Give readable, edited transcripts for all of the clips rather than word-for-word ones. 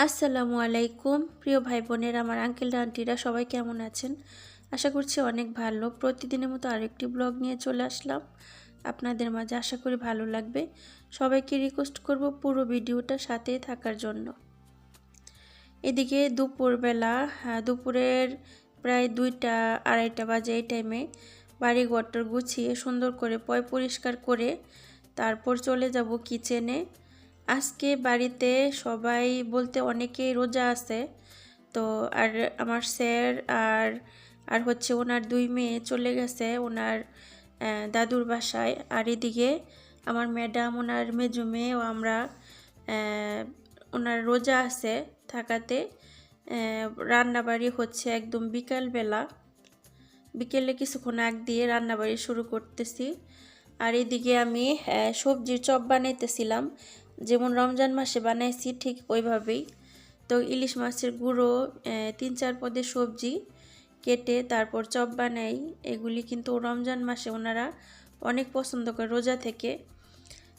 আসসালামু আলাইকুম প্রিয় ভাই বোনেরা, আমার আঙ্কেল আন্টিরা সবাই কেমন আছেন? আশা করছি অনেক ভালো। প্রতিদিনের মতো আরেকটি ব্লগ নিয়ে চলে আসলাম আপনাদের মাঝে। আশা করি ভালো লাগবে। সবাইকে রিকোয়েস্ট করব পুরো ভিডিওটা সাথেই থাকার জন্য। এদিকে দুপুরবেলা, দুপুরের প্রায় 2টা-2:30 বাজে। এই টাইমে বাড়ি ঘরটা গুছিয়ে সুন্দর করে পরিষ্কার করে তারপর চলে যাব কিচেনে। আজকে বাড়িতে সবাই বলতে অনেকেই রোজা আছে। তো আর আমার স্যার আর হচ্ছে ওনার 2 মেয়ে চলে গেছে ওনার দাদুর বাসায়। আর এদিকে আমার ম্যাডাম, ওনার মেজো মেয়ে ও আমরা ওনার রোজা আছে থাকাতে রান্নাবাড়ি হচ্ছে একদম বিকেলে কিছুক্ষণ আগ দিয়ে রান্নাবাড়ি শুরু করতেছি। আর এদিকে আমি সবজির চপ বানাইতেছিলাম, যেমন রমজান মাসে বানাইছি ঠিক ওইভাবেই। তো ইলিশ মাছের গুঁড়ো, 3-4 পদের সবজি কেটে তারপর চপ বানাই। এগুলি কিন্তু রমজান মাসে ওনারা অনেক পছন্দ করে রোজা থেকে।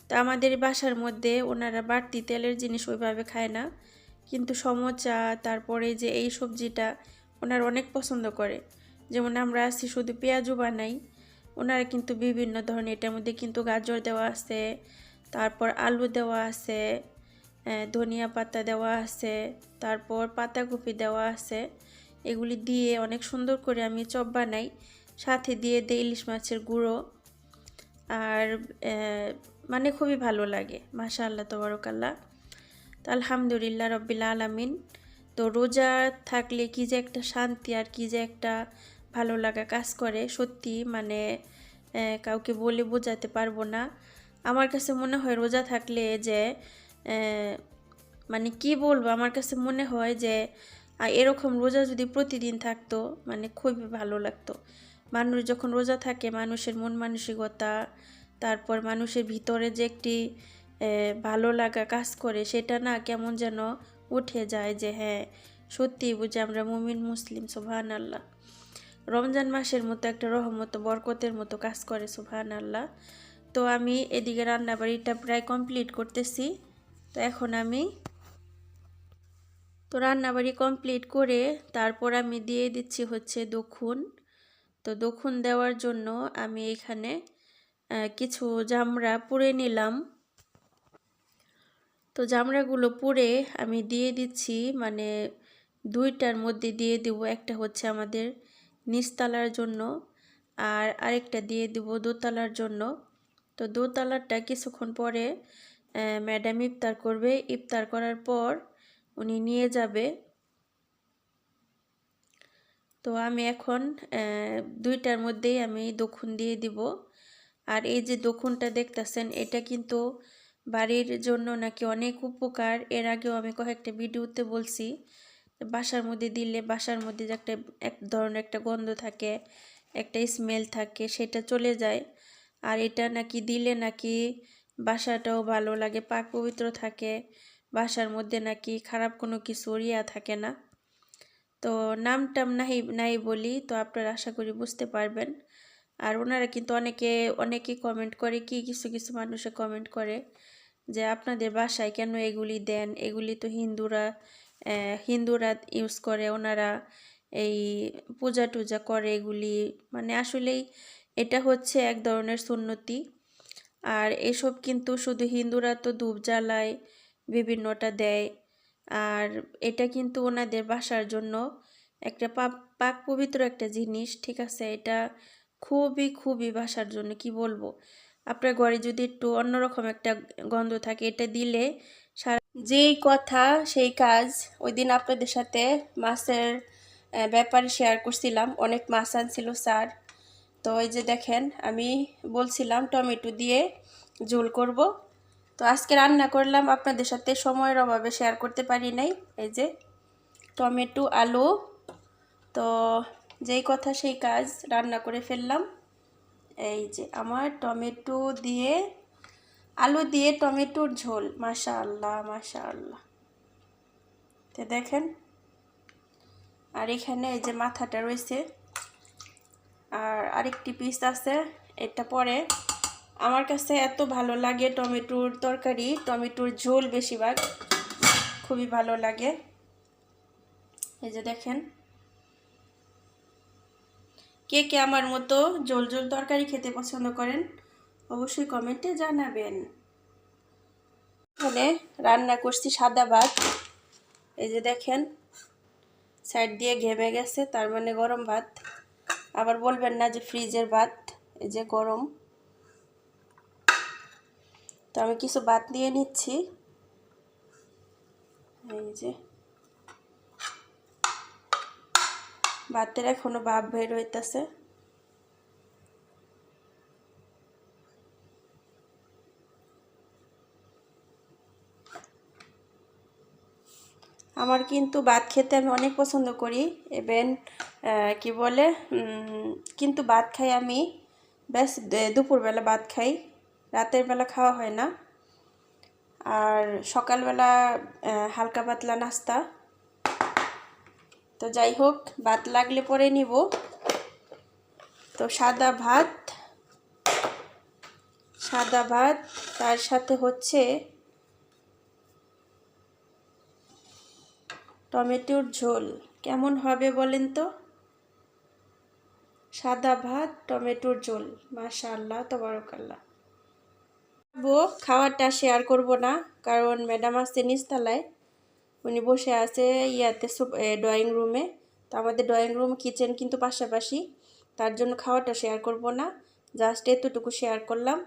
তো আমাদের বাসার মধ্যে ওনারা বাড়তি তেলের জিনিস ওইভাবে খায় না, কিন্তু সমোচা তারপরে যে এই সবজিটা ওনারা অনেক পছন্দ করে। যেমন আমরা আছি শুধু পেঁয়াজু বানাই, ওনারা কিন্তু বিভিন্ন ধরনের, এটার মধ্যে কিন্তু গাজর দেওয়া আছে, তারপর আলু দেওয়া আছে, ধনিয়া পাতা দেওয়া আছে, তারপর পাতাকপি দেওয়া আছে। এগুলি দিয়ে অনেক সুন্দর করে আমি চপ বানাই। সাথে দিয়ে দেই ইলিশ মাছের গুঁড়ো। আর মানে খুবই ভালো লাগে। মাশাআল্লাহ তাবারাকাল্লাহ। তো আলহামদুলিল্লাহ রব্বিল আলামিন। তো রোজা থাকলে কি যে একটা শান্তি আর কি যে একটা ভালো লাগা কাজ করে, সত্যি মানে কাউকে বলে বোঝাতে পারবো না। আমার কাছে মনে হয় রোজা থাকলে যে মানে কি বলবো, আমার কাছে মনে হয় যে এরকম রোজা যদি প্রতিদিন থাকতো মানে খুবই ভালো লাগতো। মানুষ যখন রোজা থাকে, মানুষের মন মানসিকতা, তারপর মানুষের ভিতরে যে একটি ভালো লাগা কাজ করে, সেটা না কেমন যেন উঠে যায় যে হ্যাঁ সত্যি বুঝে আমরা মুমিন মুসলিম। সুবহানাল্লাহ। রমজান মাসের মতো একটা রহমত বরকতের মতো কাজ করে। সুবহানাল্লাহ। তো আমি এদিকে রান্নাবাড়িটা প্রায় কমপ্লিট করতেছি। তো এখন আমি রান্নাবাড়ি কমপ্লিট করে তারপর আমি দিয়ে দিচ্ছি হচ্ছে দক্ষুন। তো দক্ষুন দেওয়ার জন্য আমি এখানে কিছু জামরা পুড়ে নিলাম। তো জামরাগুলো পুড়ে আমি দিয়ে দিচ্ছি, মানে 2টার মধ্যে দিয়ে দিব। একটা হচ্ছে আমাদের নিচতলার জন্য আর আরেকটা দিয়ে দিব দোতলার জন্য। তো দোতলারটা কিছুক্ষণ পরে ম্যাডাম ইফতার করবে। ইফতার করার পর উনি নিয়ে যাবে। তো আমি এখন 2টার মধ্যেই আমি দক্ষুন দিয়ে দিব। আর এই যে দক্ষুনটা দেখতেছেন, এটা কিন্তু বাড়ির জন্য নাকি অনেক উপকার। এর আগেও আমি কয়েকটা ভিডিওতে বলছি, বাসার মধ্যে দিলে বাসার মধ্যে যে এক ধরনের একটা গন্ধ থাকে, একটা স্মেল থাকে, সেটা চলে যায়। আর এটা নাকি দিলে নাকি বাসাটাও ভালো লাগে, পাক পবিত্র থাকে, বাসার মধ্যে নাকি খারাপ কোনো কিছু থাকে না। তো নামটাম নাই বলি, তো আপনারা আশা করি বুঝতে পারবেন। আর ওনারা কিন্তু অনেকেই কমেন্ট করে, কিছু কিছু মানুষে কমেন্ট করে যে আপনাদের বাসায় কেন এগুলি দেন, এগুলি তো হিন্দুরা ইউজ করে, ওনারা এই পূজা টুজা করে এগুলি। মানে আসলেই এটা হচ্ছে এক ধরনের সুন্নতি। আর এসব কিন্তু শুধু হিন্দুরা তো ধূপ জ্বালায়, বিভিন্নটা দেয়। আর এটা কিন্তু ওনাদের বাসার জন্য একটা পাক পবিত্র একটা জিনিস, ঠিক আছে? এটা খুবই খুবই বাসার জন্য কি বলবো। আপনার ঘরে যদি একটু অন্যরকম একটা গন্ধ থাকে, এটা দিলে সারা যেই কথা সেই কাজ। ওই দিন আপনাদের সাথে মাছের ব্যাপারে শেয়ার করছিলাম, অনেক মাছ আনছিল স্যার। তো এই যে দেখেন, আমি বলছিলাম টমেটো দিয়ে ঝোল করব। তো আজকে রান্না করলাম, আপনাদের সাথে সময়ের অভাবে শেয়ার করতে পারি নাই। এই যে টমেটো আলু, তো যেই কথা সেই কাজ, রান্না করে ফেললাম। এই যে আমার টমেটো দিয়ে আলু দিয়ে টমেটোর ঝোল। মাশাআল্লাহ মাশাআল্লাহ। তো দেখেন, আর এখানে এই যে মাথাটা রয়েছে, আর আরেকটি পিস আছে, এটা পরে। আমার কাছে এত ভালো লাগে টমেটোর তরকারি, টমেটোর ঝোল বেশিরভাগ খুবই ভালো লাগে। এই যে দেখেন, কে কে আমার মতো ঝোল ঝোল তরকারি খেতে পছন্দ করেন অবশ্যই কমেন্টে জানাবেন। এখানে রান্না করছি সাদা ভাত। এই যে দেখেন, সাইড দিয়ে ঘেমে গেছে, তার মানে গরম ভাত। আবার বলবেন না যে ফ্রিজের ভাত, এই যে গরম। তো আমি কিছু ভাত নিয়ে নিচ্ছি। এই যে ভাতের এখনো ভাপ বের হইতেছে। আমার কিন্তু ভাত খেতে আমি অনেক পছন্দ করি। ইভেন কি বলে কিন্তু ভাত খাই আমি ব্যাস দুপুরবেলা ভাত খাই, রাতের বেলা খাওয়া হয় না। আর সকালবেলা হালকা পাতলা নাস্তা। তো যাই হোক, ভাত লাগলে পরে নিব। তো সাদা ভাত, তার সাথে হচ্ছে টমেটোর ঝোল। কেমন হবে বলেন তো? সাদা ভাত, টমেটোর ঝোল, মাশাআল্লাহ তাবারাকাল্লাহ। খাওয়াটা শেয়ার করব না, কারণ ম্যাডাম আছে নিচতলায়, উনি বসে আছে ইয়াতে ড্রয়িং রুমে। তো আমাদের ড্রয়িং রুম কিচেন কিন্তু পাশাপাশি, তার জন্য খাওয়াটা শেয়ার করব না, জাস্ট এতটুকু শেয়ার করলাম।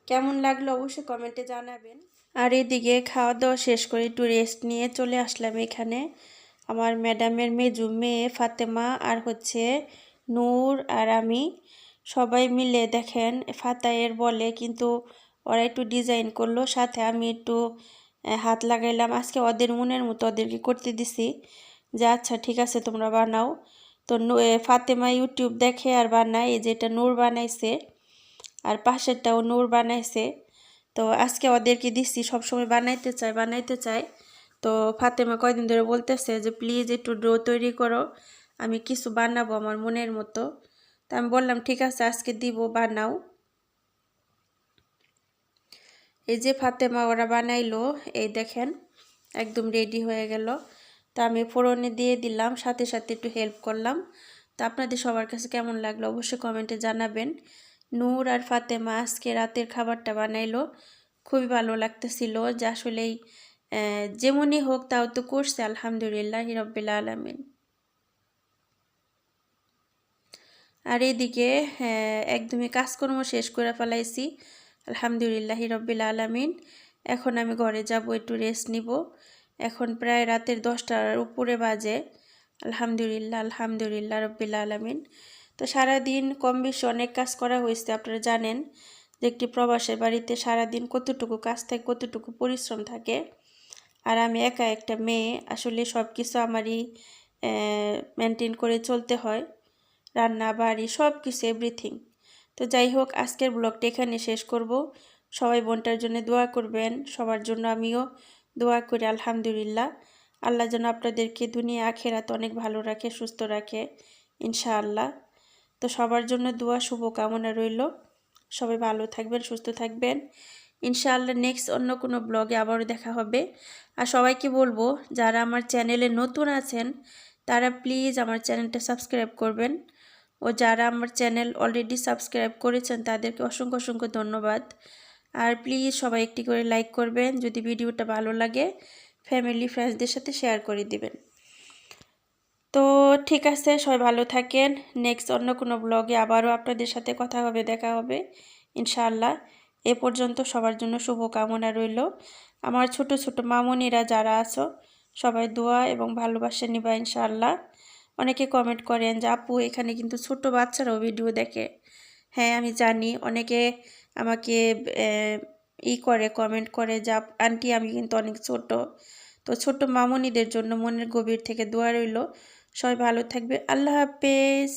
কেমন লাগলো অবশ্যই কমেন্টে জানাবেন। আর এদিকে খাওয়া দাওয়া শেষ করে একটু রেস্ট নিয়ে চলে আসলাম এখানে। আমার ম্যাডামের মেজু মেয়ে ফাতেমা আর হচ্ছে নূর আর আমি সবাই মিলে দেখেন ফাতায়ের বলে, কিন্তু ওরা একটু ডিজাইন করলো, সাথে আমি একটু হাত লাগাইলাম। আজকে ওদের মনের মতো ওদেরকে করতে দিছি যে আচ্ছা ঠিক আছে তোমরা বানাও। তো ফাতেমা ইউটিউব দেখে আর বানায়। এই যেটা নূর বানাইছে আর পাশেরটাও নূর বানাইছে। তো আজকে ওদেরকে দিচ্ছি, সবসময় বানাইতে চায়। তো ফাতেমা কয়দিন ধরে বলতেছে যে প্লিজ একটু ডো তৈরি করো, আমি কিছু বানাবো আমার মনের মতো। তো আমি বললাম ঠিক আছে আজকে দিব, বানাও। এই যে ফাতেমা ওরা বানাইলো, এই দেখেন একদম রেডি হয়ে গেল। তা আমি ফোড়নে দিয়ে দিলাম, সাথে সাথে একটু হেল্প করলাম। তো আপনাদের সবার কাছে কেমন লাগলো অবশ্যই কমেন্টে জানাবেন। নূর আর ফাতেমা আজকে রাতের খাবারটা বানাইলো, খুবই ভালো লাগতেছিল যে আসলেই যেমনই হোক তাও তো করছে, আলহামদুলিল্লাহ রাব্বিল আলামিন। আর এদিকে একদমই কাজকর্ম শেষ করে ফেলাইছি, আলহামদুলিল্লাহ রাব্বিল আলামিন। এখন আমি ঘরে যাব, একটু রেস্ট নিব। এখন প্রায় রাতের 10টার উপরে বাজে। আলহামদুলিল্লাহ রাব্বিল আলামিন। তো সারাদিন কম বেশি অনেক কাজ করা হয়েছে। আপনারা জানেন যে একটি প্রবাসের বাড়িতে সারাদিন কতটুকু কাজ থাকে, কতটুকু পরিশ্রম থাকে। আর আমি একা একটা মেয়ে, আসলে সব কিছু আমারই মেনটেন করে চলতে হয়, রান্না বাড়ি সব কিছু এভরিথিং। তো যাই হোক, আজকের ব্লগটা এখানে শেষ করব। সবাই বোনটার জন্য দোয়া করবেন, সবার জন্য আমিও দোয়া করি। আলহামদুলিল্লাহ, আল্লাহ যেন আপনাদেরকে দুনিয়া আখেরাত অনেক ভালো রাখে, সুস্থ রাখে ইনশাআল্লাহ। তো সবার জন্য দোয়া, শুভকামনা রইল। সবাই ভালো থাকবেন, সুস্থ থাকবেন ইনশাআল্লাহ। নেক্সট অন্য কোনো ব্লগে আবারও দেখা হবে। আর সবাইকে বলবো যারা আমার চ্যানেলে নতুন আছেন তারা প্লিজ আমার চ্যানেলটা সাবস্ক্রাইব করবেন, ও যারা আমার চ্যানেল অলরেডি সাবস্ক্রাইব করেছেন তাদেরকে অসংখ্য অসংখ্য ধন্যবাদ। আর প্লিজ সবাই একটি করে লাইক করবেন, যদি ভিডিওটা ভালো লাগে ফ্যামিলি ফ্রেন্ডসদের সাথে শেয়ার করে দিবেন। তো ঠিক আছে, সবাই ভালো থাকেন। নেক্সট অন্য কোনো ব্লগে আবারও আপনাদের সাথে কথা হবে, দেখা হবে ইনশাআল্লাহ। এ পর্যন্ত সবার জন্য শুভকামনা রইল। আমার ছোট ছোট মামুনিরা যারা আছো সবাই দোয়া এবং ভালোবাসা নিবা ইনশাআল্লাহ। অনেকে কমেন্ট করেন যে আপু এখানে কিন্তু ছোট বাচ্চারাও ভিডিও দেখে। হ্যাঁ আমি জানি, অনেকে আমাকে কমেন্ট করে যে আন্টি আমি কিন্তু অনেক ছোট। তো ছোট মামুনিদের জন্য মনের গভীর থেকে দোয়া রইল। সবাই ভালো থাকবে, আল্লাহ হাফেজ।